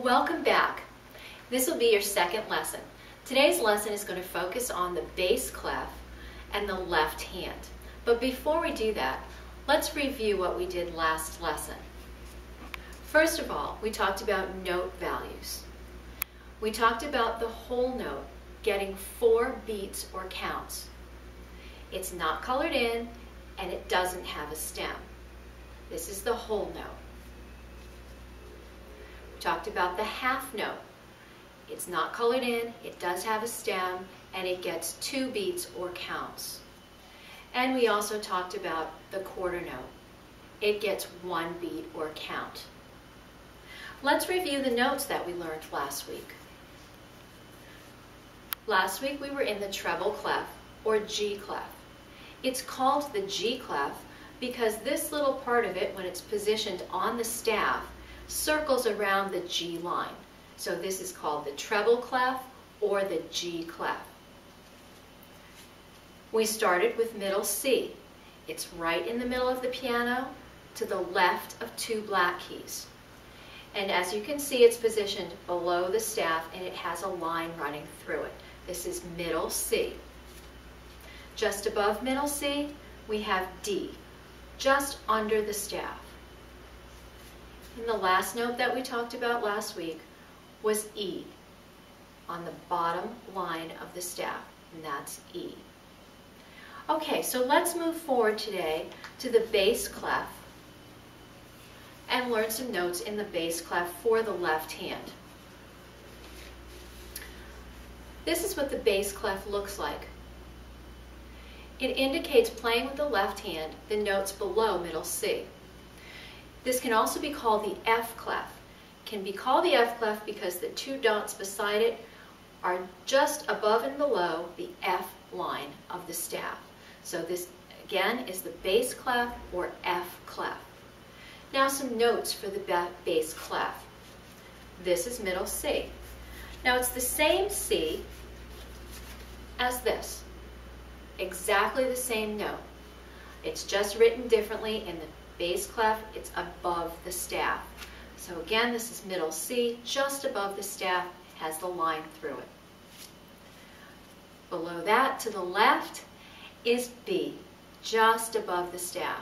Welcome back. This will be your second lesson. Today's lesson is going to focus on the bass clef and the left hand. But before we do that, let's review what we did last lesson. First of all, we talked about note values. We talked about the whole note getting 4 beats or counts. It's not colored in and it doesn't have a stem. This is the whole note. Talked about the half note. It's not colored in, it does have a stem, and it gets 2 beats or counts. And we also talked about the quarter note. It gets 1 beat or count. Let's review the notes that we learned last week. Last week we were in the treble clef, or G clef. It's called the G clef because this little part of it, when it's positioned on the staff, circles around the G line. So this is called the treble clef or the G clef. We started with middle C. It's right in the middle of the piano to the left of 2 black keys. And as you can see, it's positioned below the staff and it has a line running through it. This is middle C. Just above middle C, we have D, just under the staff. And the last note that we talked about last week was E, on the bottom line of the staff, and that's E. Okay, so let's move forward today to the bass clef and learn some notes in the bass clef for the left hand. This is what the bass clef looks like. It indicates playing with the left hand the notes below middle C. This can also be called the F clef. It can be called the F clef because the 2 dots beside it are just above and below the F line of the staff. So this again is the bass clef or F clef. Now some notes for the bass clef. This is middle C. Now it's the same C as this. Exactly the same note. It's just written differently. In the bass clef, it's above the staff. So again, this is middle C, just above the staff, has the line through it. Below that, to the left, is B, just above the staff.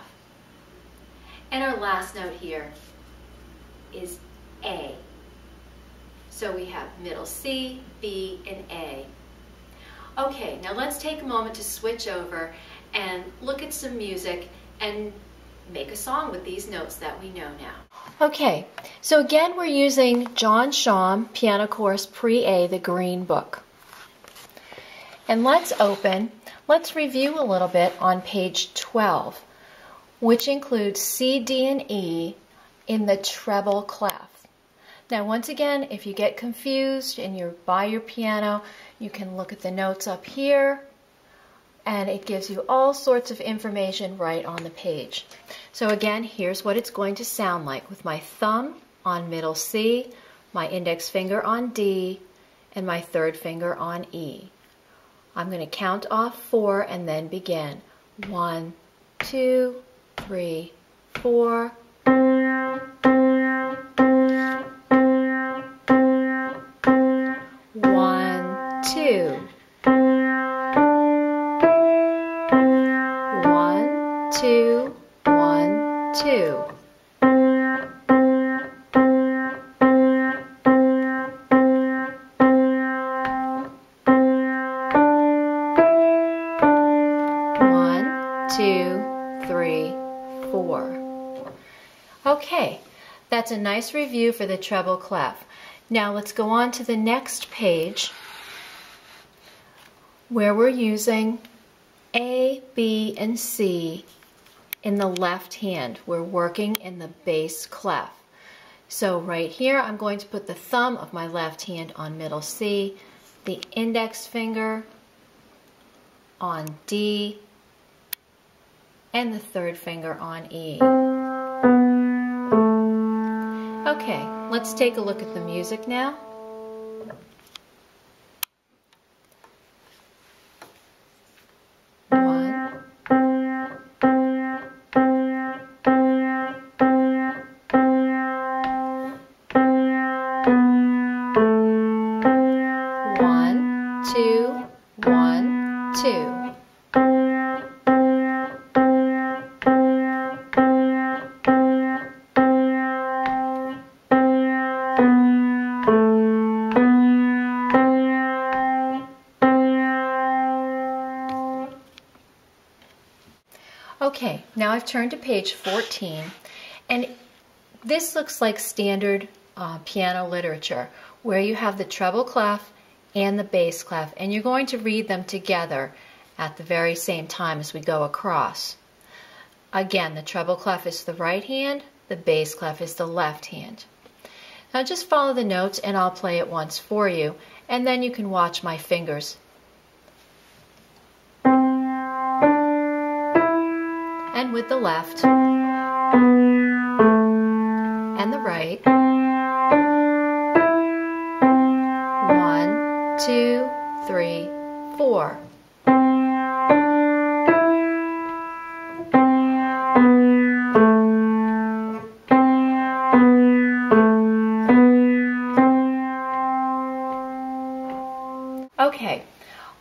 And our last note here is A. So we have middle C, B, and A. Okay, now let's take a moment to switch over and look at some music and make a song with these notes that we know now. Okay, so again we're using John Sham, Piano Course Pre-A, the Green Book. And let's review a little bit on page 12, which includes C, D, and E in the treble clef. Now once again, if you get confused and you're by your piano, you can look at the notes up here, and it gives you all sorts of information right on the page. So again, here's what it's going to sound like with my thumb on middle C, my index finger on D, and my 3rd finger on E. I'm going to count off 4 and then begin. 1, 2, 3, 4. 1, 2. 1, 2, 1, 2. 1, 2, 3, 4. Okay, that's a nice review for the treble clef. Now let's go on to the next page where we're using A, B, and C in the left hand. We're working in the bass clef. So right here, I'm going to put the thumb of my left hand on middle C, the index finger on D, and the third finger on E. Okay, let's take a look at the music now. One, two, one, two. Okay, now I've turned to page 14, and this looks like standard piano literature, where you have the treble clef and the bass clef, and you're going to read them together at the very same time as we go across. Again, the treble clef is the right hand, the bass clef is the left hand. Now just follow the notes and I'll play it once for you, and then you can watch my fingers. And with the left and the right. 1, 2, 3, 4. Okay,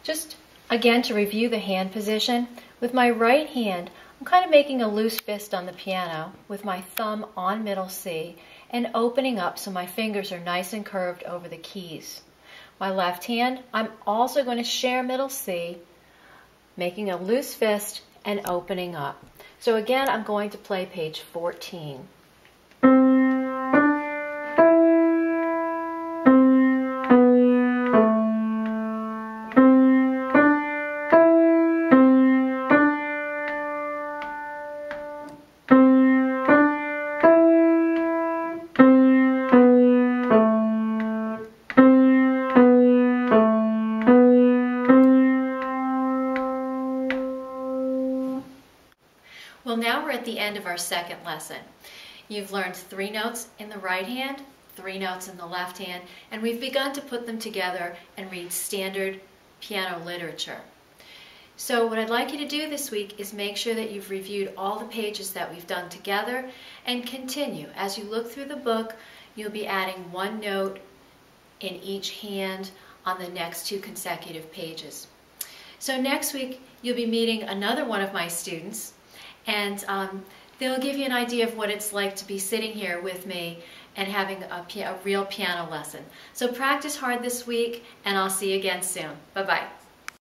just again to review the hand position, with my right hand I'm kind of making a loose fist on the piano with my thumb on middle C and opening up so my fingers are nice and curved over the keys. My left hand, I'm also going to share middle C, making a loose fist and opening up. So again, I'm going to play page 14. Well, now we're at the end of our second lesson. You've learned 3 notes in the right hand, 3 notes in the left hand, and we've begun to put them together and read standard piano literature. So what I'd like you to do this week is make sure that you've reviewed all the pages that we've done together and continue. As you look through the book, you'll be adding 1 note in each hand on the next 2 consecutive pages. So next week, you'll be meeting another one of my students, and they'll give you an idea of what it's like to be sitting here with me and having a real piano lesson. So practice hard this week, and I'll see you again soon. Bye-bye.